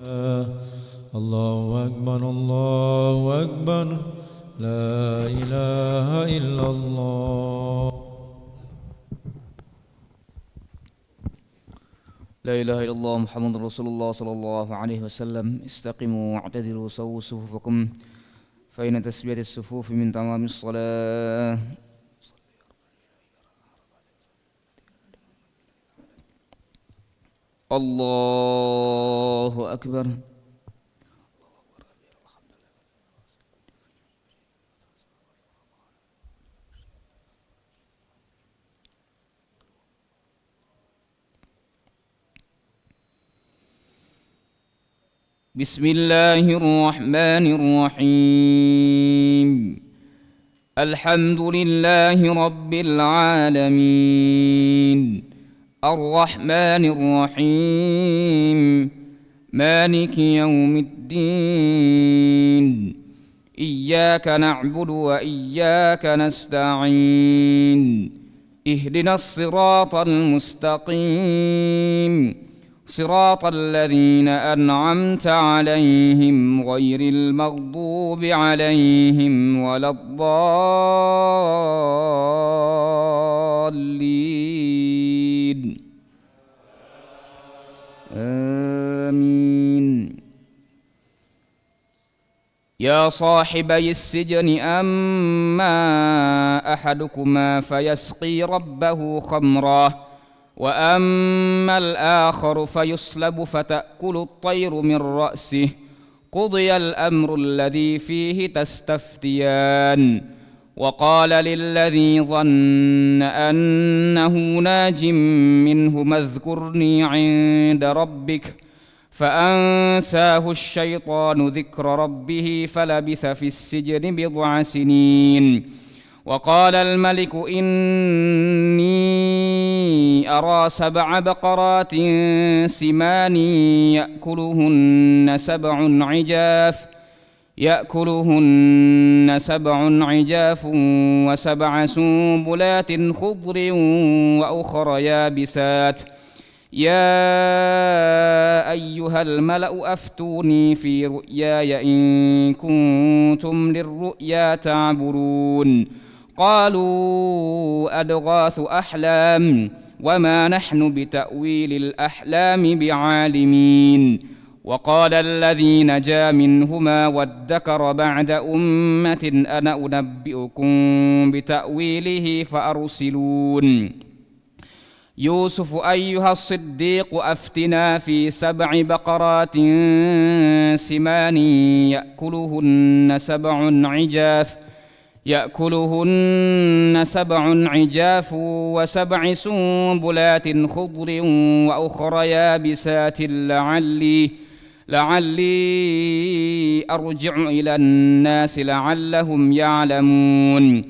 الله أكبر الله أكبر لا إله إلا الله. لا إله إلا الله محمد رسول الله صلى الله عليه وسلم. استقيموا واعتدلوا سووا صفوفكم فإن تسبية الصفوف من تمام الصلاة. الله أكبر. بسم الله الرحمن الرحيم. الحمد لله رب العالمين الرحمن الرحيم مالك يوم الدين إياك نعبد وإياك نستعين اهدنا الصراط المستقيم صراط الذين أنعمت عليهم غير المغضوب عليهم ولا الضالين آمين. يا صاحبي السجن أما أحدكما فيسقي ربه خمرا وأما الآخر فيصلب فتأكل الطير من رأسه قضي الأمر الذي فيه تستفتيان. وقال للذي ظن أنه ناج منهما اذكرني عند ربك فأنساه الشيطان ذكر ربه فلبث في السجن بضع سنين. وقال الملك إني أرى 7 بقرات سمان يأكلهن 7 عجاف و7 سنبلات خضر وأخر يابسات. يا أيها الملأ أفتوني في رؤياي إن كنتم للرؤيا تعبرون. قالوا أضغاث أحلام وما نحن بتأويل الأحلام بعالمين. وقال الذي نجا منهما وادكر بعد أمة أنا أنبئكم بتأويله فأرسلون. يوسف أيها الصديق أفتنا في 7 بقرات سمان يأكلهن 7 عجاف و7 سنبلات خضر وأخر يابسات لعلي أرجع إلى الناس لعلهم يعلمون.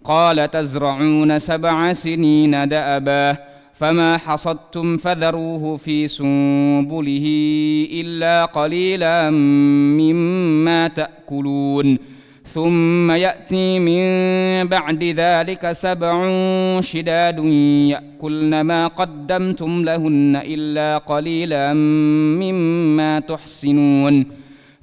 قال تزرعون 7 سنين دأبا فما حصدتم فذروه في سنبله إلا قليلا مما تأكلون. ثم يأتي من بعد ذلك 7 شداد يأكلن ما قدمتم لهن إلا قليلا مما تحسنون.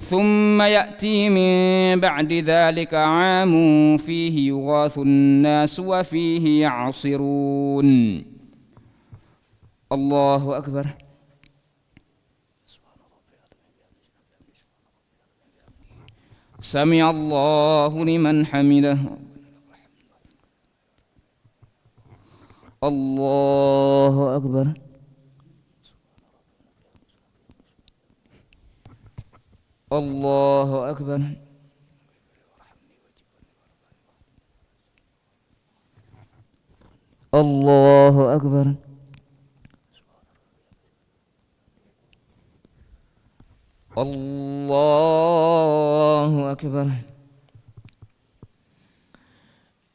ثم يأتي من بعد ذلك عام فيه يغاث الناس وفيه يعصرون. الله أكبر. سمع الله لمن حمده. الله أكبر. الله أكبر. الله أكبر. الله أكبر.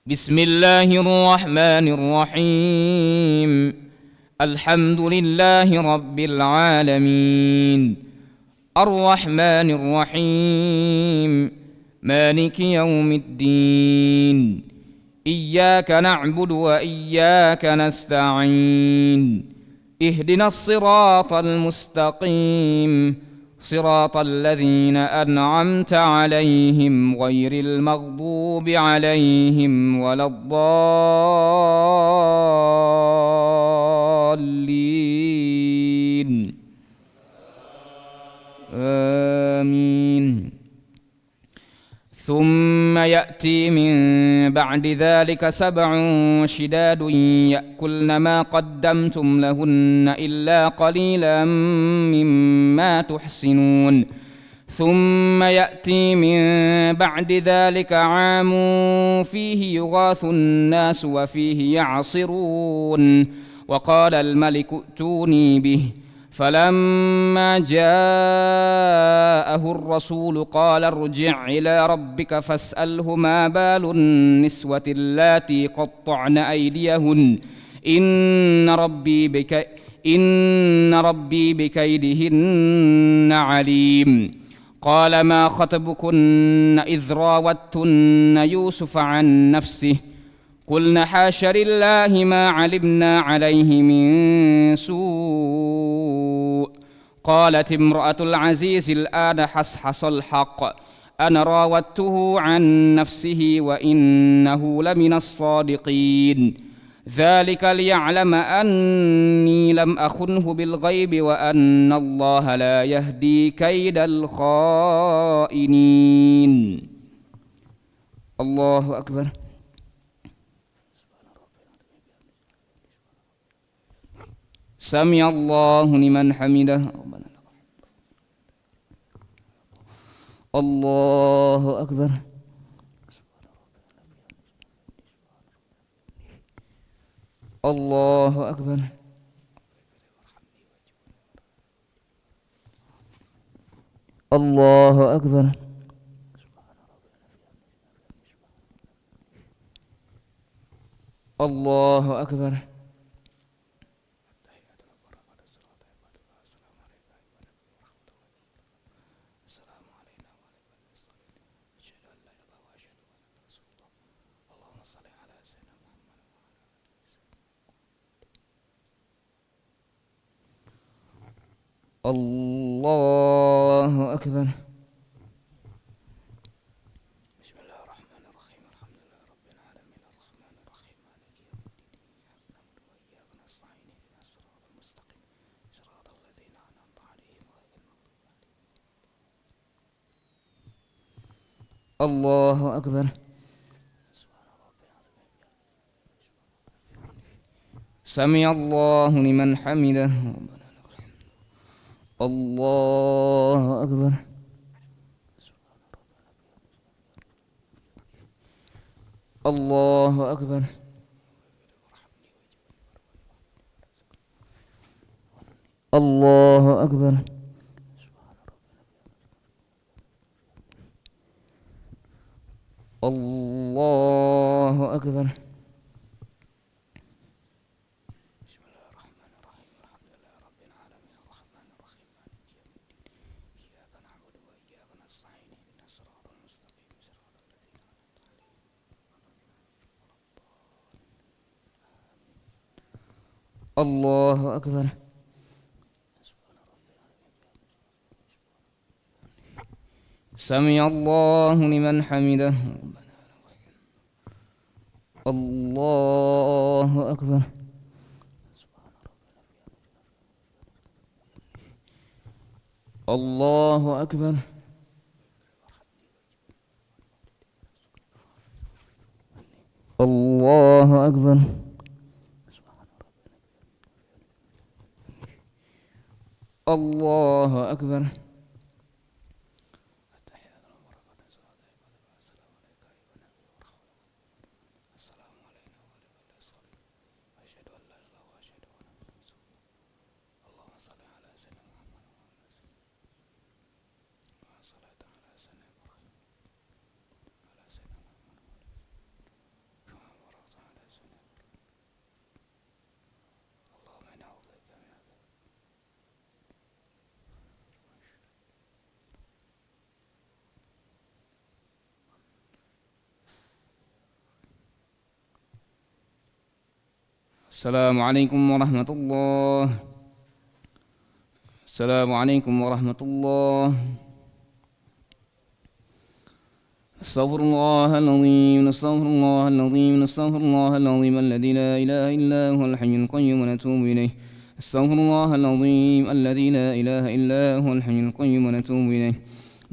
بسم الله الرحمن الرحيم. الحمد لله رب العالمين الرحمن الرحيم مالك يوم الدين إياك نعبد وإياك نستعين اهدنا الصراط المستقيم صراط الذين أنعمت عليهم غير المغضوب عليهم ولا الضالين آمين. ثم يأتي من بعد ذلك 7 شداد يأكلن ما قدمتم لهن إلا قليلا مما تحسنون ثم يأتي من بعد ذلك عام فيه يغاث الناس وفيه يعصرون وقال الملك ائتوني به فلما جاءه الرسول قال ارجع إلى ربك فاسأله ما بال النسوة اللاتي قطعن أيديهن إن ربي بكيدهن عليم. قال ما خطبكن إذ راوتن يوسف عن نفسه قلن حاش لله ما علمنا عليه من سوء. قالت امرأة العزيز الآن حصحص الحق أنا راودته عن نفسه وإنه لمن الصادقين ذلك ليعلم أني لم أخنه بالغيب وأن الله لا يهدي كيد الخائنين. الله أكبر. سمع الله لمن حمده. الله أكبر. الله أكبر. الله أكبر. الله أكبر. الله أكبر. بسم الله الرحمن الرحيم الحمد لله رب العالمين الرحمن الرحيم مالك يوم الدين إياك نعبد وإياك نستعين اهدنا الصراط المستقيم صراط الذين أنعمت عليهم غير المغضوب عليهم. الله أكبر. سمع الله لمن حمده. الله أكبر. الله أكبر. الله أكبر. الله أكبر. الله أكبر. سمع الله لمن حمده. الله أكبر. الله أكبر. الله أكبر. الله أكبر. السلام عليكم ورحمة الله. السلام عليكم ورحمة الله. استغفر الله العظيم، استغفر الله العظيم، استغفر الله العظيم الذي لا إله إلا هو الحي القيوم ونتوب إليه. استغفر الله العظيم الذي لا إله إلا هو الحي القيوم ونتوب إليه.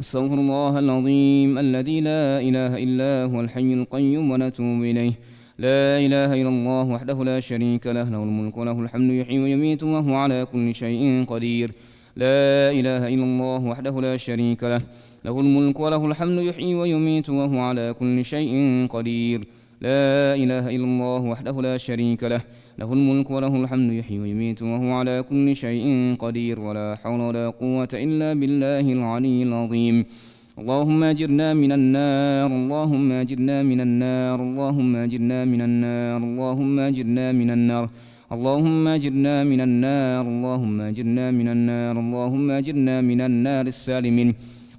استغفر الله العظيم الذي لا إله إلا هو الحي القيوم ونتوب إليه. لا إله إلا الله وحده لا شريك له، له الملك وله الحمد يحيي ويميت وهو على كل شيء قدير. لا إله إلا الله وحده لا شريك له، له الملك وله الحمد يحيي ويميت وهو على كل شيء قدير. لا إله إلا الله وحده لا شريك له، له الملك وله الحمد يحيي ويميت وهو على كل شيء قدير. ولا حول ولا قوة إلا بالله العلي العظيم. اللهم أجرنا من النار، اللهم أجرنا من النار، اللهم أجرنا من النار، اللهم أجرنا من النار، اللهم أجرنا من النار، اللهم أجرنا من النار، اللهم أجرنا من النار السالمين.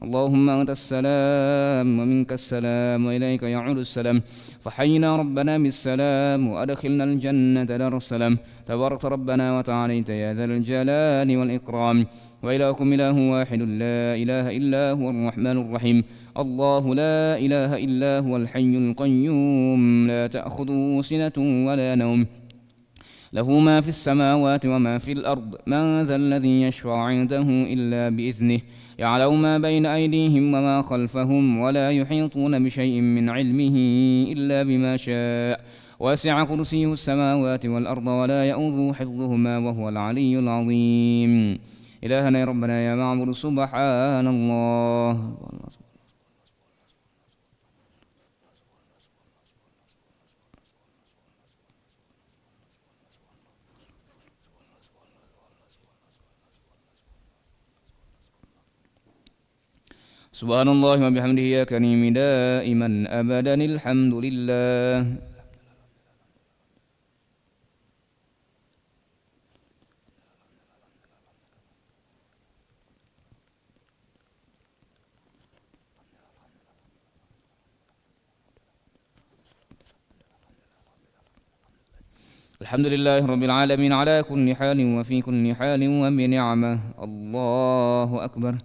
اللهم أنت السلام ومنك السلام وإليك يعود السلام، فحينا ربنا بالسلام وأدخلنا الجنة دار السلام. تبارك ربنا وتعاليت يا ذا الجلال والإكرام. وإلهكم إله واحد لا إله إلا هو الرحمن الرحيم. الله لا إله إلا هو الحي القيوم، لا تأخذه سنة ولا نوم، له ما في السماوات وما في الأرض. من ذا الذي يشفع عنده إلا بإذنه، يعلم ما بين أيديهم وما خلفهم، ولا يحيطون بشيء من علمه إلا بما شاء. وسع كرسيه السماوات والأرض ولا يؤوده حفظهما وهو العلي العظيم. إلهنا يا ربنا يا معبود سبحان الله. سبحان الله وبحمده يا كريم دائما أبدا الحمد لله. الحمد لله رب العالمين على كل حال وفي كل حال وبنعمة. الله أكبر.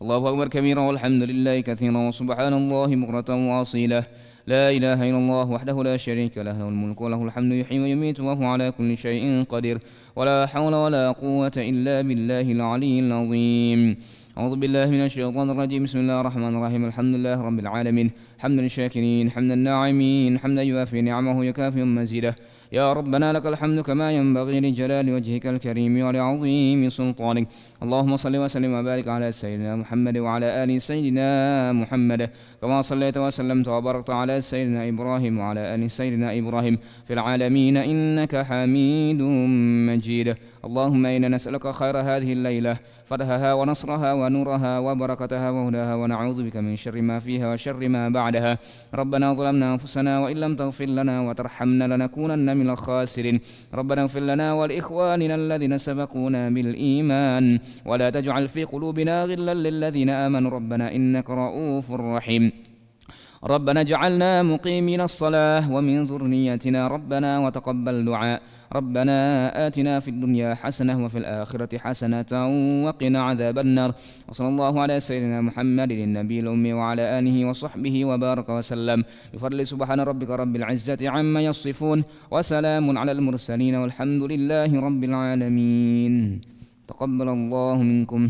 الله أكبر كبيرا والحمد لله كثيرا وسبحان الله بكرة وأصيلا. لا إله إلا الله وحده لا شريك له، له الملك وله الحمد يحيي ويميت وهو على كل شيء قدير. ولا حول ولا قوة إلا بالله العلي العظيم. أعوذ بالله من الشيطان الرجيم. بسم الله الرحمن الرحيم. الحمد لله رب العالمين، حمدا للشاكرين، حمدا الناعمين، حمدا يوافي نعمه يكافئ مزيده. يا ربنا لك الحمد كما ينبغي لجلال وجهك الكريم ولعظيم سلطانك. اللهم صل وسلم وبارك على سيدنا محمد وعلى آل سيدنا محمد، كما صليت وسلمت وباركت على سيدنا إبراهيم وعلى آل سيدنا إبراهيم في العالمين إنك حميد مجيد. اللهم إنا نسألك خير هذه الليلة، فتحها ونصرها ونورها وبركتها وهداها، ونعوذ بك من شر ما فيها وشر ما بعدها. ربنا ظلمنا أنفسنا وإن لم تغفر لنا وترحمنا لنكونن من الخاسرين. ربنا اغفر لنا ولإخواننا الذين سبقونا بالإيمان، ولا تجعل في قلوبنا غلا للذين آمنوا ربنا إنك رؤوف رحيم. ربنا اجعلنا مقيمين الصلاة ومن ذريتنا ربنا وتقبل دعاء. ربنا آتنا في الدنيا حسنة وفي الآخرة حسنة وقنا عذاب النار. وصلى الله على سيدنا محمد النبي الأمي وعلى آله وصحبه وبارك وسلم، بفضل سبحان ربك رب العزة عما يصفون، وسلام على المرسلين والحمد لله رب العالمين. تقبل الله منكم.